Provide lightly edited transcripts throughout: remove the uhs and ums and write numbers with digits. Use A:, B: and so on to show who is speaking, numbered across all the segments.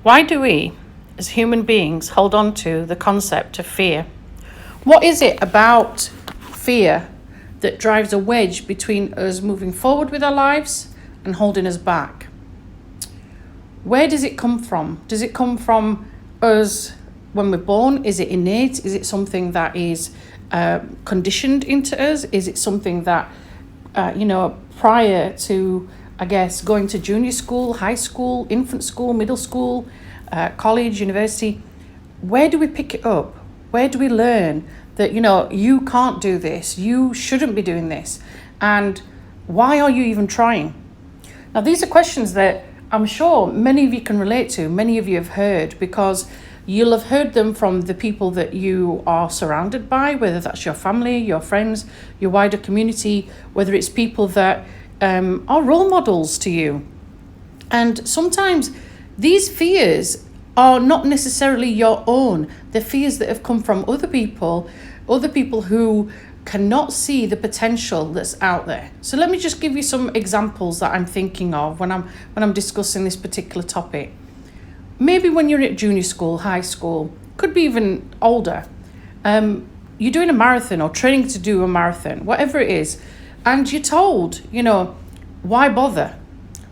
A: Why do we, as human beings, hold on to the concept of fear? What is it about fear that drives a wedge between us moving forward with our lives and holding us back? Where does it come from? Does it come from us when we're born? Is it innate? Is it something that is conditioned into us? Is it something that, prior to, I guess, going to junior school, high school, infant school, middle school, college, university, where do we pick it up? Where do we learn that, you can't do this, you shouldn't be doing this, and why are you even trying? Now, these are questions that I'm sure many of you can relate to, many of you have heard, because you'll have heard them from the people that you are surrounded by, whether that's your family, your friends, your wider community, whether it's people that are role models to you. And sometimes these fears are not necessarily your own. They're fears that have come from other people who cannot see the potential that's out there. So let me just give you some examples that I'm thinking of when I'm discussing this particular topic. Maybe when you're at junior school, high school, could be even older, you're doing a marathon or training to do a marathon, whatever it is, and you're told, why bother?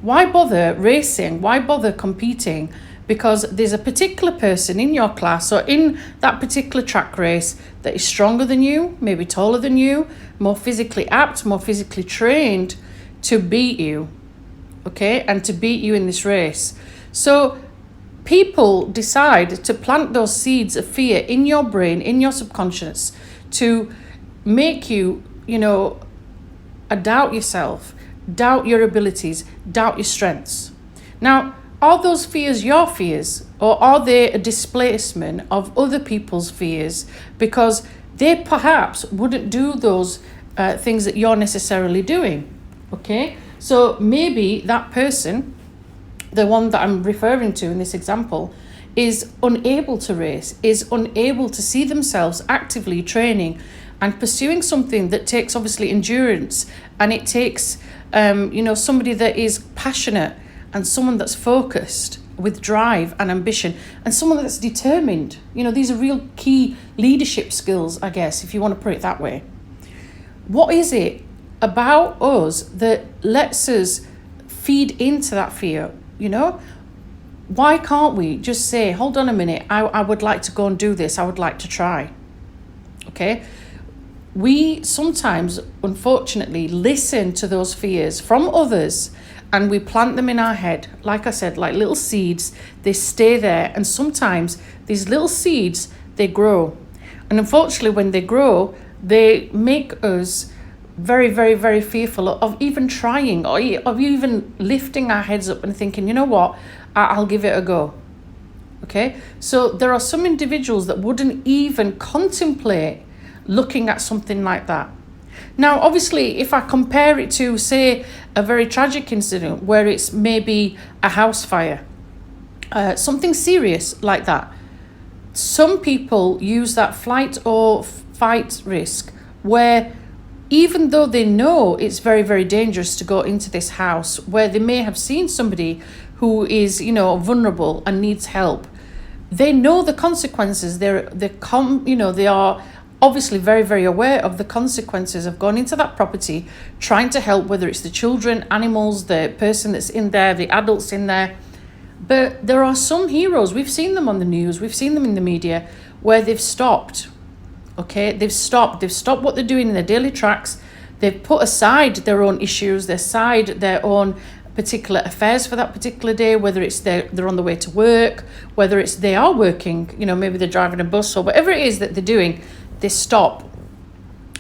A: Why bother racing? Why bother competing? Because there's a particular person in your class or in that particular track race that is stronger than you, maybe taller than you, more physically apt, more physically trained to beat you, okay, and to beat you in this race. So people decide to plant those seeds of fear in your brain, in your subconscious, to make you, doubt yourself, doubt your abilities, doubt your strengths. Now, are those fears your fears, or are they a displacement of other people's fears because they perhaps wouldn't do those things that you're necessarily doing? Okay, so maybe that person, the one that I'm referring to in this example, is unable to race, is unable to see themselves actively training and pursuing something that takes obviously endurance, and it takes somebody that is passionate and someone that's focused with drive and ambition and someone that's determined. These are real key leadership skills, I guess, if you want to put it that way. What is it about us that lets us feed into that fear? Why can't we just say, hold on a minute, I would like to go and do this, I would like to try? Okay. We sometimes, unfortunately, listen to those fears from others and we plant them in our head. Like I said, like little seeds, they stay there. And sometimes these little seeds, they grow. And unfortunately, when they grow, they make us very, very, very fearful of even trying or of even lifting our heads up and thinking, you know what, I'll give it a go. Okay, so there are some individuals that wouldn't even contemplate looking at something like that. Now, obviously, if I compare it to, say, a very tragic incident where it's maybe a house fire, something serious like that, some people use that flight or fight risk where even though they know it's very, very dangerous to go into this house where they may have seen somebody who is, vulnerable and needs help, they know the consequences. They are obviously very, very aware of the consequences of going into that property, trying to help, whether it's the children, animals, the person that's in there, the adults in there. But there are some heroes, we've seen them on the news, we've seen them in the media, where they've stopped. Okay, they've stopped what they're doing in their daily tracks. They've put aside their own issues, their own particular affairs for that particular day, whether it's they're on the way to work, whether it's they are working, maybe they're driving a bus or whatever it is that they're doing. They stop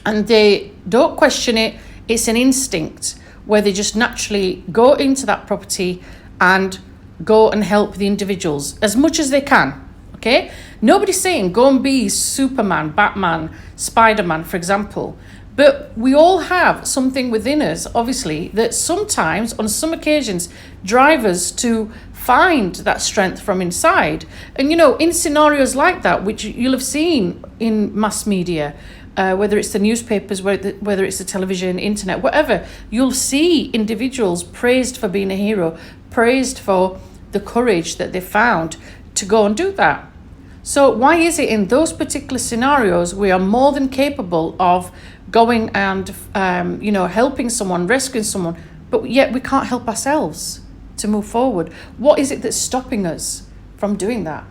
A: and they don't question it. It's an instinct where they just naturally go into that property and go and help the individuals as much as they can. Okay, nobody's saying go and be Superman, Batman, Spider-Man, for example, but we all have something within us, obviously, that sometimes, on some occasions, drive us to find that strength from inside. And in scenarios like that, which you'll have seen in mass media, whether it's the newspapers, whether it's the television, internet, whatever, you'll see individuals praised for being a hero, praised for the courage that they found to go and do that. So why is it in those particular scenarios we are more than capable of going and helping someone, rescuing someone, but yet we can't help ourselves to move forward? What is it that's stopping us from doing that?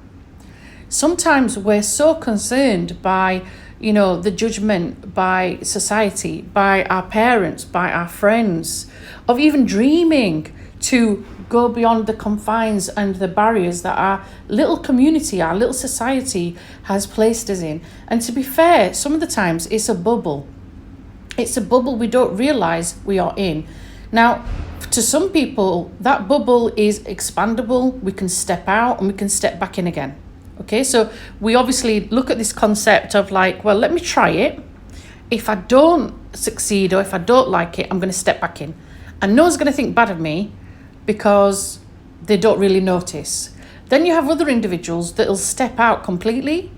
A: Sometimes we're so concerned by the judgment by society, by our parents, by our friends, of even dreaming to go beyond the confines and the barriers that our little community, our little society has placed us in. And to be fair, some of the times it's a bubble. It's a bubble we don't realise we are in. Now, to some people, that bubble is expandable. We can step out and we can step back in again. Okay, so we obviously look at this concept of like, well, let me try it. If I don't succeed or if I don't like it, I'm going to step back in. And no one's going to think bad of me because they don't really notice. Then you have other individuals that'll step out completely.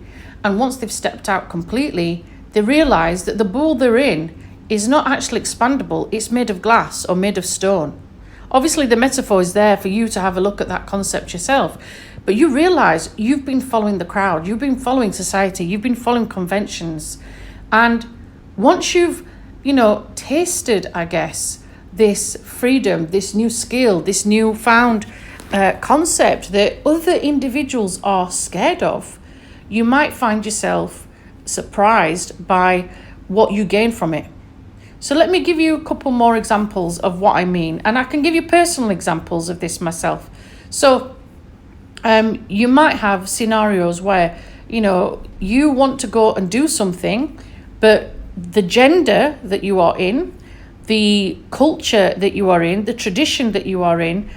A: And once they've stepped out completely, they realise that the bubble they're in is not actually expandable. It's made of glass or made of stone. Obviously, the metaphor is there for you to have a look at that concept yourself. But you realise you've been following the crowd, you've been following society, you've been following conventions. And once you've, tasted, I guess, this freedom, this new skill, this newfound concept that other individuals are scared of, you might find yourself surprised by what you gain from it. So let me give you a couple more examples of what I mean. And I can give you personal examples of this myself. So you might have scenarios where, you want to go and do something, but the gender that you are in, the culture that you are in, the tradition that you are in,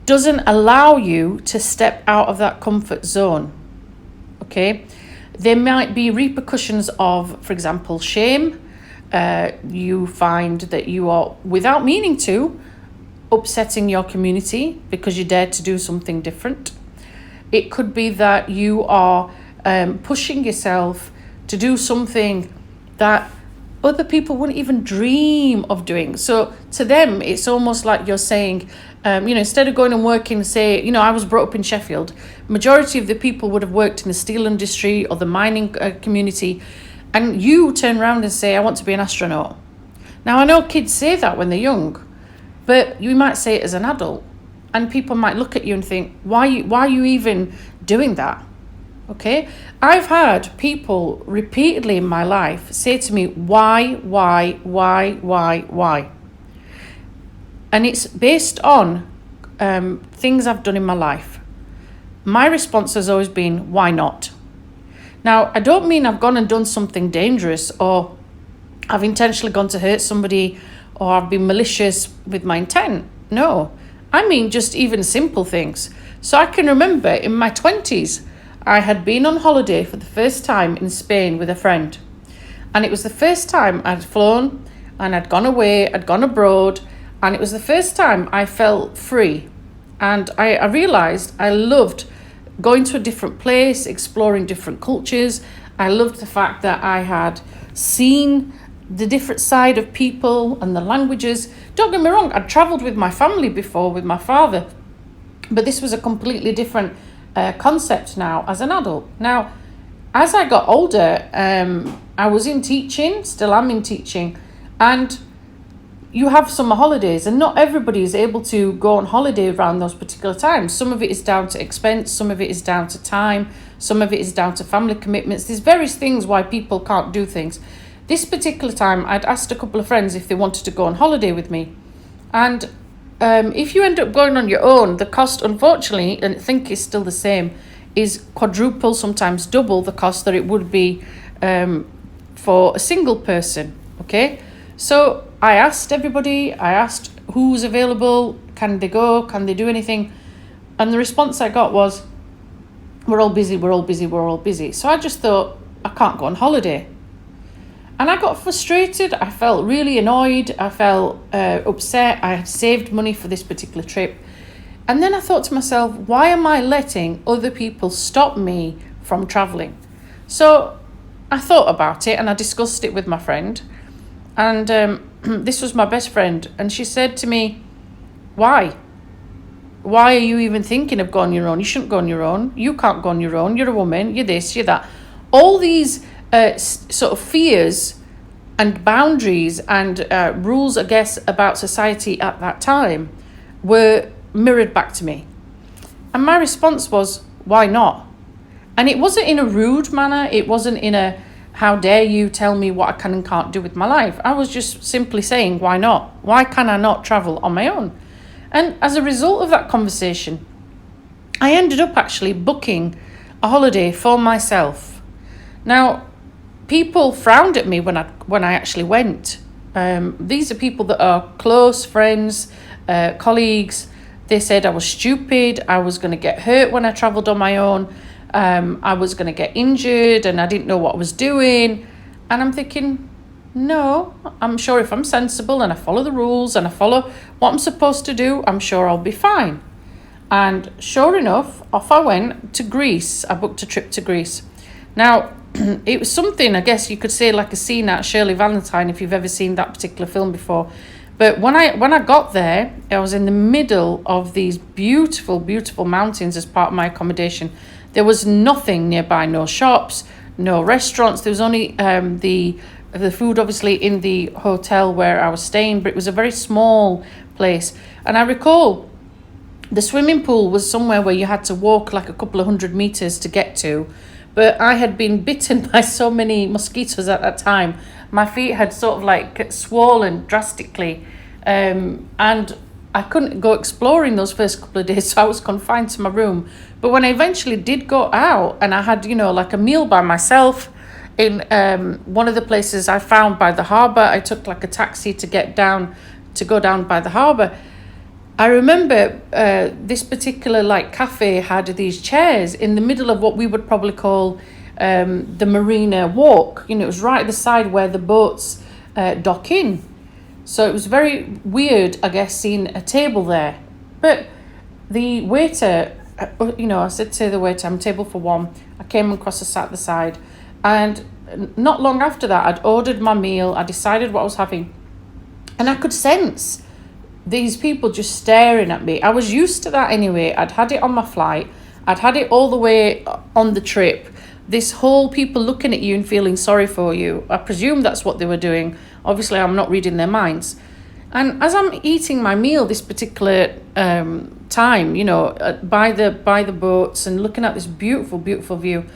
A: doesn't allow you to step out of that comfort zone. Okay? There might be repercussions of, for example, shame. You find that you are, without meaning to, upsetting your community because you dared to do something different. It could be that you are pushing yourself to do something that other people wouldn't even dream of doing. So to them, it's almost like you're saying, instead of going and working, say, I was brought up in Sheffield, majority of the people would have worked in the steel industry or the mining community, and you turn around and say, I want to be an astronaut. Now, I know kids say that when they're young, but you might say it as an adult, and people might look at you and think, why are you even doing that? Okay? I've had people repeatedly in my life say to me, why? And it's based on things I've done in my life. My response has always been, why not? Now, I don't mean I've gone and done something dangerous or I've intentionally gone to hurt somebody or I've been malicious with my intent. No, I mean just even simple things. So I can remember in my 20s, I had been on holiday for the first time in Spain with a friend. And it was the first time I'd flown and I'd gone away, I'd gone abroad, and it was the first time I felt free. And I realised I loved going to a different place, exploring different cultures. I loved the fact that I had seen the different side of people and the languages. Don't get me wrong, I'd travelled with my family before, with my father, but this was a completely different concept now as an adult. Now, as I got older, I was in teaching, still am in teaching, and you have summer holidays, and not everybody is able to go on holiday around those particular times. Some of it is down to expense, some of it is down to time, some of it is down to family commitments. There's various things why people can't do things. This particular time, I'd asked a couple of friends if they wanted to go on holiday with me. And if you end up going on your own, the cost, unfortunately, and I think is still the same, is quadruple, sometimes double the cost that it would be for a single person, okay? So I asked everybody, I asked who's available, can they go, can they do anything? And the response I got was, we're all busy, we're all busy, we're all busy. So I just thought, I can't go on holiday. And I got frustrated, I felt really annoyed, I felt upset, I had saved money for this particular trip. And then I thought to myself, why am I letting other people stop me from travelling? So I thought about it and I discussed it with my friend. And this was my best friend. And she said to me, why? why are you even thinking of going on your own? You shouldn't go on your own. You can't go on your own. You're a woman. You're this, you're that. All these sort of fears and boundaries and rules, I guess, about society at that time were mirrored back to me. And my response was, why not? And it wasn't in a rude manner. It wasn't in a, how dare you tell me what I can and can't do with my life. I was just simply saying, why not? Why can I not travel on my own? And as a result of that conversation, I ended up actually booking a holiday for myself. Now, people frowned at me when I actually went. These are people that are close friends, colleagues. They said I was stupid. I was going to get hurt when I travelled on my own. I was going to get injured and I didn't know what I was doing. And I'm thinking, no, I'm sure if I'm sensible and I follow the rules and I follow what I'm supposed to do, I'm sure I'll be fine. And sure enough, off I went to Greece. I booked a trip to Greece. Now, it was something, I guess you could say, like a scene out of Shirley Valentine, if you've ever seen that particular film before. But when I got there, I was in the middle of these beautiful, beautiful mountains as part of my accommodation. There was nothing nearby, no shops, no restaurants. There was only the food, obviously, in the hotel where I was staying, but it was a very small place. And I recall the swimming pool was somewhere where you had to walk like a couple of 100 meters to get to. But I had been bitten by so many mosquitoes at that time. My feet had sort of like swollen drastically. And I couldn't go exploring those first couple of days, so I was confined to my room. But when I eventually did go out and I had, like a meal by myself in one of the places I found by the harbour, I took like a taxi to go down by the harbour. I remember this particular like cafe had these chairs in the middle of what we would probably call the marina walk. It was right at the side where the boats dock in. So it was very weird, I guess, seeing a table there. But the waiter, I said to the waiter, I'm table for one. I came across and sat at the side. And not long after that, I'd ordered my meal. I decided what I was having. And I could sense these people just staring at me. I was used to that anyway. I'd had it on my flight. I'd had it all the way on the trip. This whole people looking at you and feeling sorry for you. I presume that's what they were doing. Obviously, I'm not reading their minds. And as I'm eating my meal this particular time, by the boats and looking at this beautiful, beautiful view,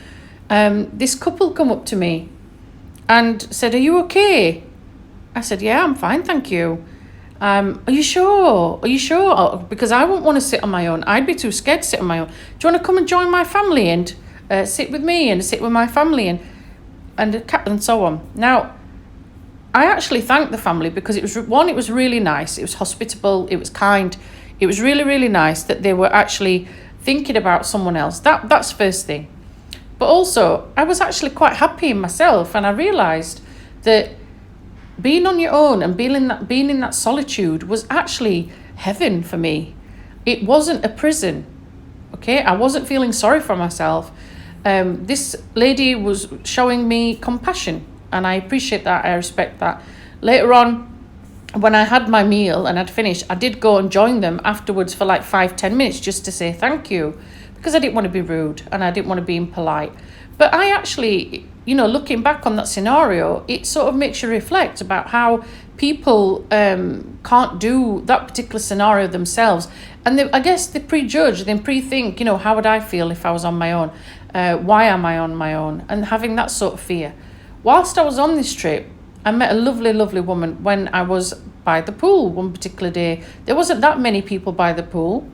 A: this couple come up to me and said, "Are you okay?" I said, "Yeah, I'm fine, thank you." Are you sure? Are you sure? Oh, because I wouldn't want to sit on my own. I'd be too scared to sit on my own. Do you want to come and join my family and sit with me and sit with my family and so on? Now, I actually thanked the family because it was really nice. It was hospitable. It was kind. It was really, really nice that they were actually thinking about someone else. That's first thing. But also, I was actually quite happy in myself, and I realised that being on your own and being in that solitude was actually heaven for me. It wasn't a prison. Okay, I wasn't feeling sorry for myself. This lady was showing me compassion, and I appreciate that. I respect that. Later on, when I had my meal and I'd finished, I did go and join them afterwards for like 5-10 minutes just to say thank you, because I didn't want to be rude and I didn't want to be impolite. But I actually, looking back on that scenario, it sort of makes you reflect about how people can't do that particular scenario themselves. And I guess they prejudge, they pre-think, how would I feel if I was on my own? Why am I on my own? And having that sort of fear. Whilst I was on this trip, I met a lovely, lovely woman when I was by the pool one particular day. There wasn't that many people by the pool,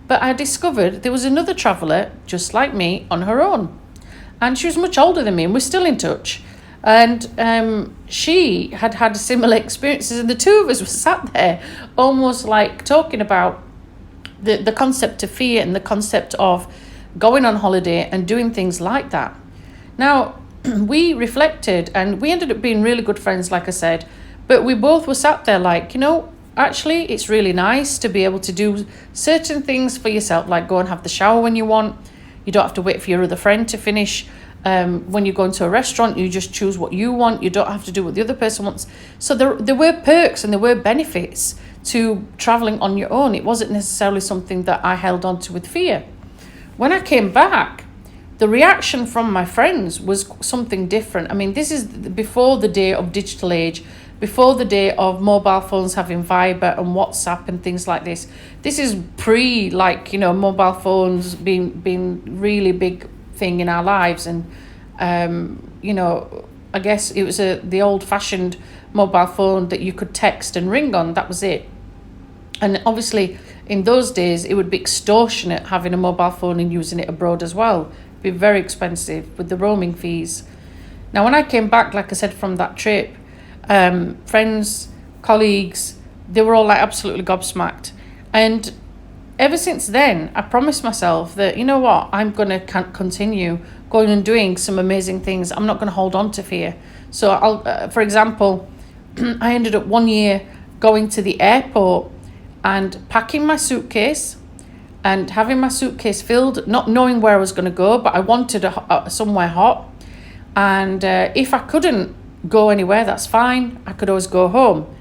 A: but I discovered there was another traveller just like me on her own. And she was much older than me, and we're still in touch. And she had similar experiences, and the two of us were sat there almost like talking about the concept of fear and the concept of going on holiday and doing things like that. Now, we reflected and we ended up being really good friends, like I said, but we both were sat there like, actually, it's really nice to be able to do certain things for yourself, like go and have the shower when you want. You don't have to wait for your other friend to finish. When you go into a restaurant, you just choose what you want. You don't have to do what the other person wants. So there were perks and there were benefits to traveling on your own. It wasn't necessarily something that I held on to with fear. When I came back, the reaction from my friends was something different. I mean, this is before the day of digital age, before the day of mobile phones having Viber and WhatsApp and things like this. This is pre, like, you know, mobile phones being really big thing in our lives. And, you know, I guess it was the old-fashioned mobile phone that you could text and ring on. That was it. And obviously, in those days, it would be extortionate having a mobile phone and using it abroad as well. It'd be very expensive with the roaming fees. Now, when I came back, like I said, from that trip, friends, colleagues, they were all like absolutely gobsmacked. And ever since then, I promised myself that, you know what, I'm going to continue going and doing some amazing things. I'm not going to hold on to fear. So, for example, I ended up one year going to the airport and packing my suitcase and having my suitcase filled, not knowing where I was going to go, but I wanted somewhere hot. And if I couldn't go anywhere, that's fine. I could always go home.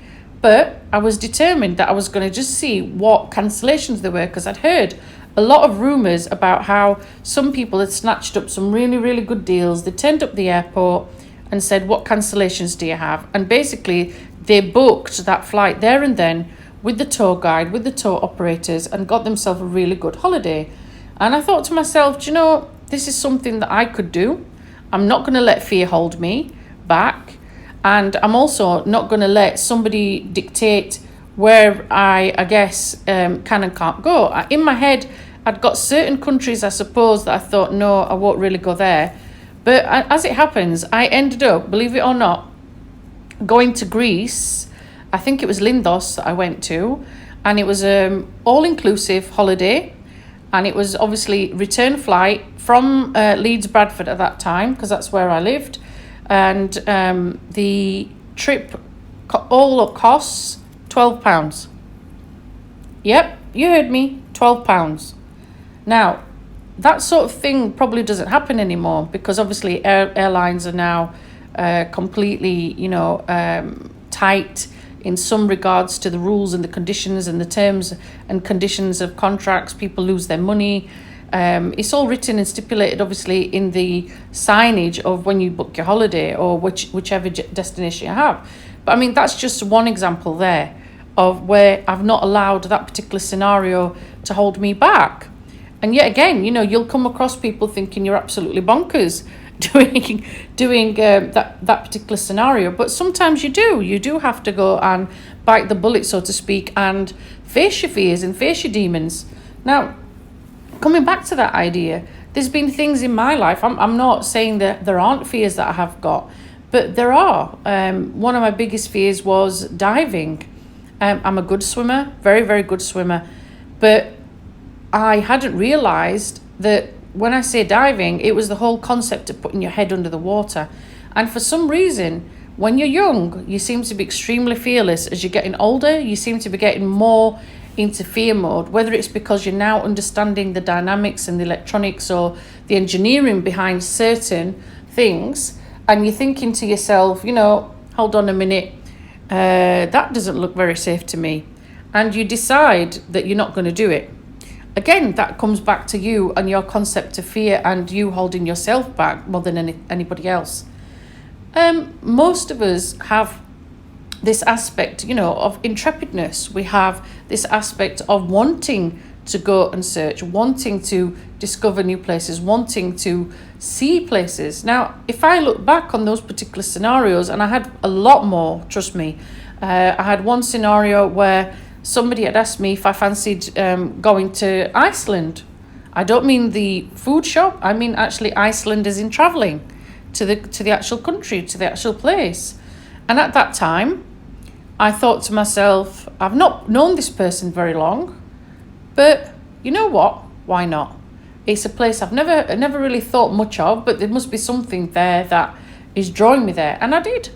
A: But I was determined that I was going to just see what cancellations there were, because I'd heard a lot of rumours about how some people had snatched up some really, really good deals. They turned up the airport and said, what cancellations do you have? And basically, they booked that flight there and then with the tour guide, with the tour operators, and got themselves a really good holiday. And I thought to myself, do you know, this is something that I could do. I'm not going to let fear hold me back. And I'm also not going to let somebody dictate where I guess, can and can't go. In my head, I'd got certain countries, I suppose, that I thought, no, I won't really go there. But as it happens, I ended up, believe it or not, going to Greece. I think it was Lindos that I went to. And it was an all-inclusive holiday. And it was obviously return flight from Leeds, Bradford at that time, because that's where I lived. And the trip all up costs £12. Yep, you heard me, £12. Now, that sort of thing probably doesn't happen anymore, because obviously airlines are now completely, you know, tight in some regards to the rules and the conditions and the terms and conditions of contracts. People lose their money. It's all written and stipulated, obviously, in the signage of when you book your holiday or whichever destination you have. But I mean, that's just one example there of where I've not allowed that particular scenario to hold me back. And yet again, you know, you'll come across people thinking you're absolutely bonkers doing that particular scenario. But sometimes you do have to go and bite the bullet, so to speak, and face your fears and face your demons. Now, coming back to that idea, there's been things in my life. I'm not saying that there aren't fears that I have got, but there are. One of my biggest fears was diving. I'm a good swimmer, very, very good swimmer. But I hadn't realised that when I say diving, it was the whole concept of putting your head under the water. And for some reason, when you're young, you seem to be extremely fearless. As you're getting older, you seem to be getting more into fear mode, whether it's because you're now understanding the dynamics and the electronics or the engineering behind certain things, and you're thinking to yourself, you know, hold on a minute, that doesn't look very safe to me, and you decide that you're not going to do it. Again, that comes back to you and your concept of fear and you holding yourself back more than anybody else. Most of us have this aspect, you know, of intrepidness. We have this aspect of wanting to go and search, wanting to discover new places, wanting to see places. Now, if I look back on those particular scenarios, and I had a lot more, trust me, I had one scenario where somebody had asked me if I fancied going to Iceland. I don't mean the food shop, I mean actually Iceland as in travelling to the actual country, to the actual place. And at that time, I thought to myself, I've not known this person very long, but you know what? Why not? It's a place I've never really thought much of, but there must be something there that is drawing me there. And I did.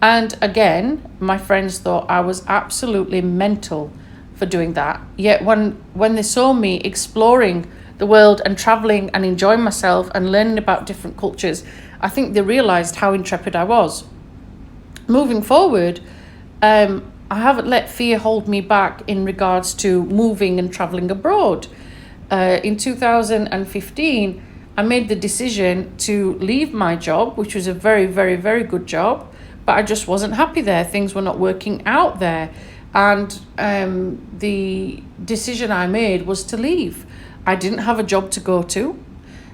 A: And again, my friends thought I was absolutely mental for doing that. Yet when they saw me exploring the world and travelling and enjoying myself and learning about different cultures, I think they realised how intrepid I was. Moving forward, I haven't let fear hold me back in regards to moving and traveling abroad. In 2015, I made the decision to leave my job, which was a very, very, very good job, but I just wasn't happy there. Things were not working out there. And the decision I made was to leave. I didn't have a job to go to.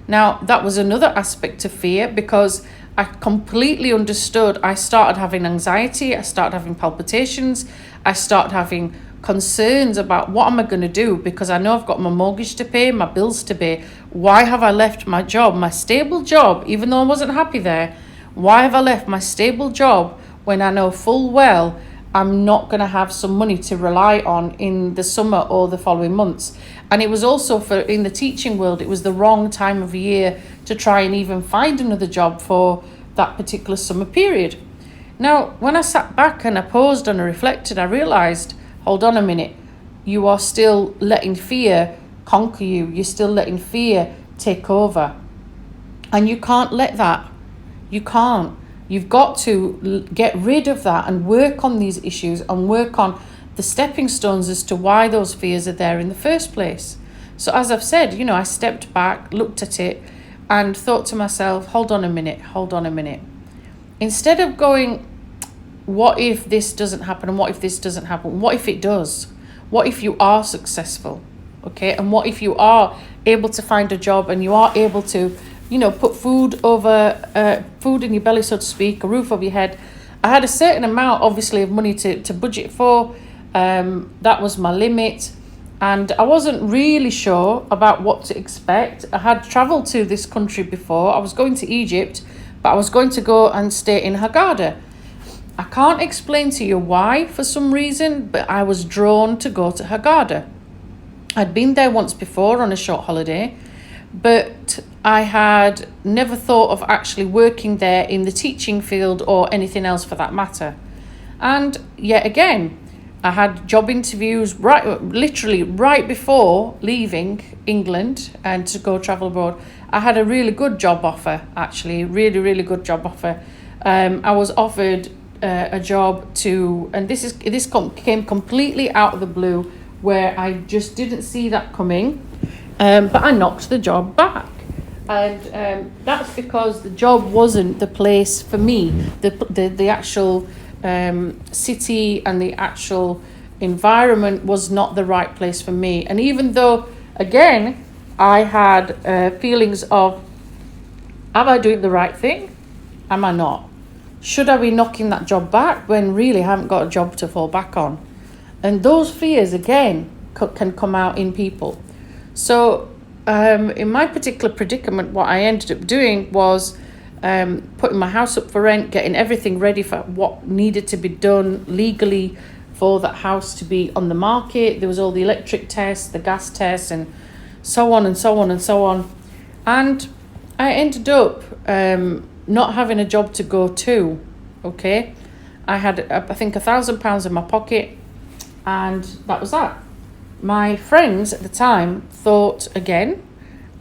A: Now, that was another aspect of fear, because I completely understood. I started having anxiety, I started having palpitations, I started having concerns about what am I going to do, because I know I've got my mortgage to pay, my bills to pay. Why have I left my job, my stable job, even though I wasn't happy there? Why have I left my stable job when I know full well I'm not going to have some money to rely on in the summer or the following months? And it was also, for in the teaching world, it was the wrong time of year to try and even find another job for that particular summer period. Now, when I sat back and I paused and I reflected, I realised, hold on a minute, you are still letting fear conquer you. You're still letting fear take over. And you can't let that. You can't. You've got to get rid of that and work on these issues and work on the stepping stones as to why those fears are there in the first place. So as I've said, I stepped back, looked at it and thought to myself, hold on a minute. Instead of going, what if this doesn't happen, and what if this doesn't happen? What if it does? What if you are successful? Okay, and what if you are able to find a job and you are able to, put food in your belly, so to speak, a roof over your head? I had a certain amount, obviously, of money to budget for. That was my limit. And I wasn't really sure about what to expect. I had travelled to this country before. I was going to Egypt, but I was going to go and stay in Hurghada. I can't explain to you why, for some reason, but I was drawn to go to Hurghada. I'd been there once before on a short holiday, but I had never thought of actually working there in the teaching field or anything else for that matter. And yet again, I had job interviews literally right before leaving England and to go travel abroad. I had a really good job offer, actually, really, really good job offer. I was offered a job and this came completely out of the blue, where I just didn't see that coming, but I knocked the job back. And that's because the job wasn't the place for me. The actual city and the actual environment was not the right place for me. And even though, again, I had feelings of, am I doing the right thing? Am I not? Should I be knocking that job back when really I haven't got a job to fall back on? And those fears, again, can come out in people. So in my particular predicament, what I ended up doing was putting my house up for rent, getting everything ready for what needed to be done legally for that house to be on the market. There was all the electric tests, the gas tests, and so on and so on and so on. And I ended up not having a job to go to, okay? I had, I think, £1,000 in my pocket, and that was that. My friends at the time thought, again,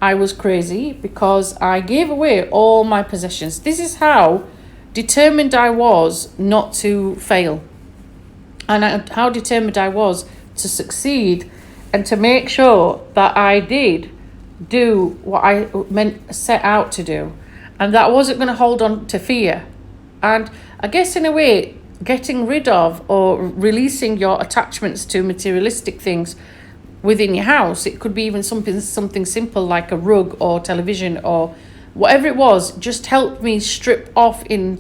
A: I was crazy because I gave away all my possessions. This is how determined I was not to fail, and how determined I was to succeed and to make sure that I did do what I set out to do, and that I wasn't going to hold on to fear. And I guess in a way, getting rid of or releasing your attachments to materialistic things within your house, it could be even something simple like a rug or television or whatever it was, just helped me strip off in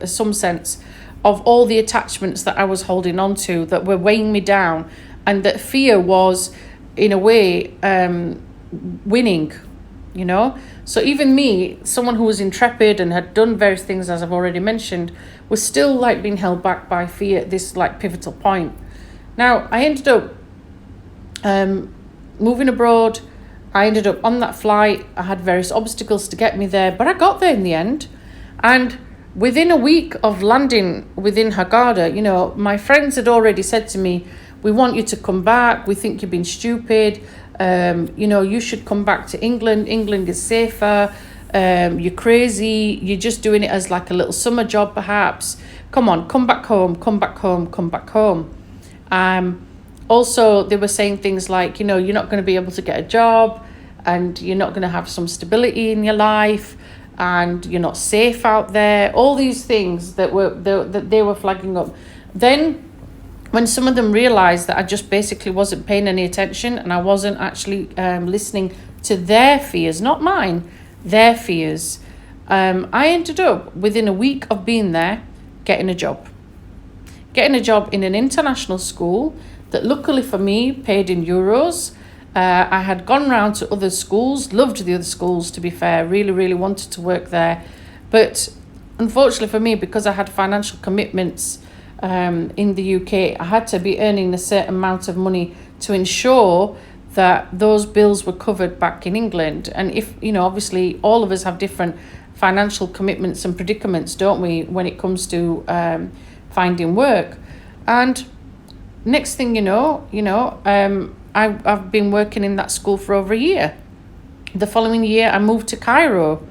A: some sense of all the attachments that I was holding on to that were weighing me down, and that fear was in a way winning, So even me, someone who was intrepid and had done various things, as I've already mentioned, was still like being held back by fear at this like pivotal point. Now, I ended up moving abroad. I ended up on that flight. I had various obstacles to get me there, but I got there in the end. And within a week of landing within Hurghada, my friends had already said to me, we want you to come back. We think you've been stupid. You should come back to England. England is safer. you're crazy, you're just doing it as like a little summer job perhaps. Come on, come back home, come back home, come back home. Also, they were saying things like, you know, you're not going to be able to get a job, and you're not going to have some stability in your life, and you're not safe out there. All these things that they were flagging up. Then when some of them realized that I just basically wasn't paying any attention, and I wasn't actually listening to their fears, not mine, their fears, I ended up within a week of being there getting a job in an international school that luckily for me paid in euros. I had gone round to other schools, loved the other schools to be fair, really wanted to work there. But unfortunately for me, because I had financial commitments in the UK, I had to be earning a certain amount of money to ensure that those bills were covered back in England. And if, you know, obviously all of us have different financial commitments and predicaments, don't we, when it comes to finding work. And next thing you know, I've been working in that school for over a year. The following year, I moved to Cairo.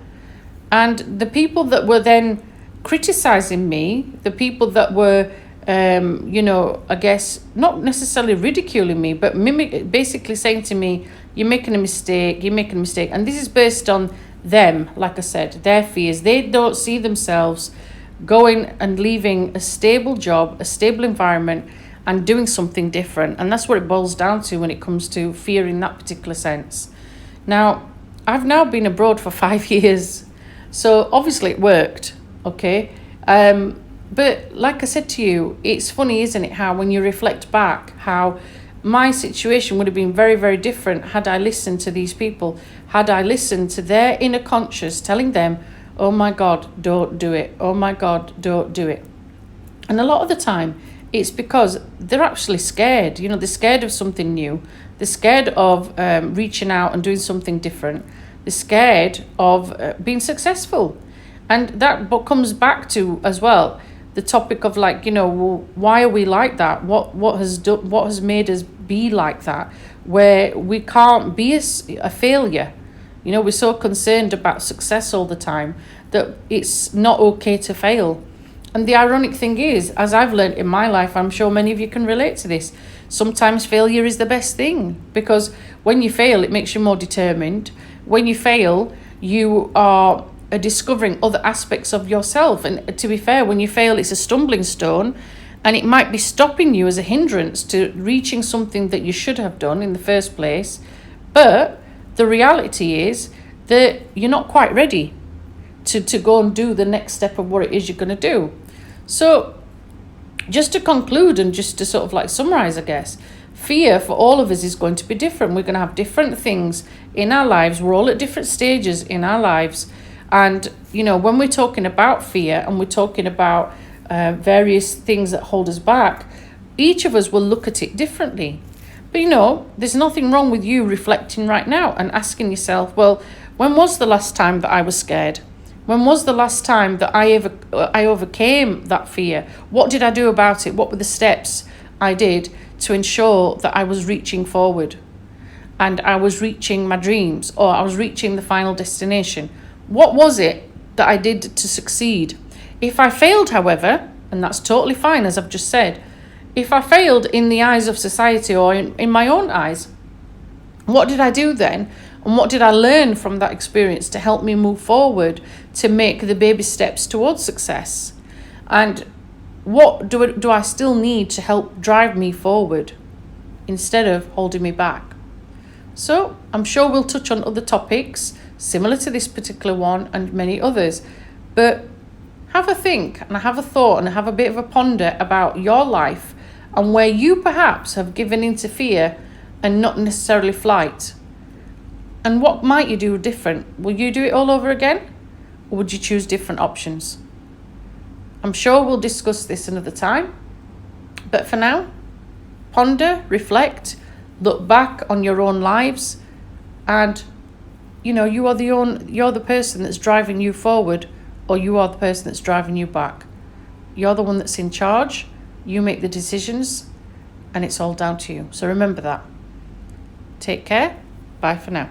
A: And the people that were then criticizing me, the people that were, I guess, not necessarily ridiculing me, but basically saying to me, you're making a mistake. And this is based on them, like I said, their fears. They don't see themselves going and leaving a stable job, a stable environment, and doing something different. And that's what it boils down to when it comes to fear in that particular sense. Now, I've now been abroad for 5 years, so obviously it worked, okay? But like I said to you, it's funny, isn't it, how when you reflect back, how my situation would have been very, very different had I listened to these people, had I listened to their inner conscious telling them, oh my God, don't do it. Oh my God, don't do it. And a lot of the time, it's because they're actually scared. You know, they're scared of something new. They're scared of reaching out and doing something different. They're scared of being successful. And that comes back to, as well, the topic of like, well, why are we like that? What has made us be like that? Where we can't be a failure. We're so concerned about success all the time that it's not okay to fail. And the ironic thing is, as I've learned in my life, I'm sure many of you can relate to this, sometimes failure is the best thing, because when you fail, it makes you more determined. When you fail, you are discovering other aspects of yourself. And to be fair, when you fail, it's a stumbling stone, and it might be stopping you as a hindrance to reaching something that you should have done in the first place. But the reality is that you're not quite ready to go and do the next step of what it is you're going to do. So just to conclude and just to sort of like summarize, I guess, fear for all of us is going to be different. We're going to have different things in our lives. We're all at different stages in our lives. And, when we're talking about fear and we're talking about various things that hold us back, each of us will look at it differently. But, there's nothing wrong with you reflecting right now and asking yourself, well, when was the last time that I was scared? When was the last time that I overcame that fear? What did I do about it? What were the steps I did to ensure that I was reaching forward and I was reaching my dreams, or I was reaching the final destination? What was it that I did to succeed? If I failed, however, and that's totally fine, as I've just said, if I failed in the eyes of society or in my own eyes, what did I do then? And what did I learn from that experience to help me move forward to make the baby steps towards success? And what do I still need to help drive me forward instead of holding me back? So I'm sure we'll touch on other topics similar to this particular one and many others. But have a think and have a thought and have a bit of a ponder about your life and where you perhaps have given into fear and not necessarily flight. And what might you do different? Will you do it all over again? Or would you choose different options? I'm sure we'll discuss this another time. But for now, ponder, reflect, look back on your own lives, and you're the person that's driving you forward, or you are the person that's driving you back. You're the one that's in charge. You make the decisions, and it's all down to you. So remember that. Take care. Bye for now.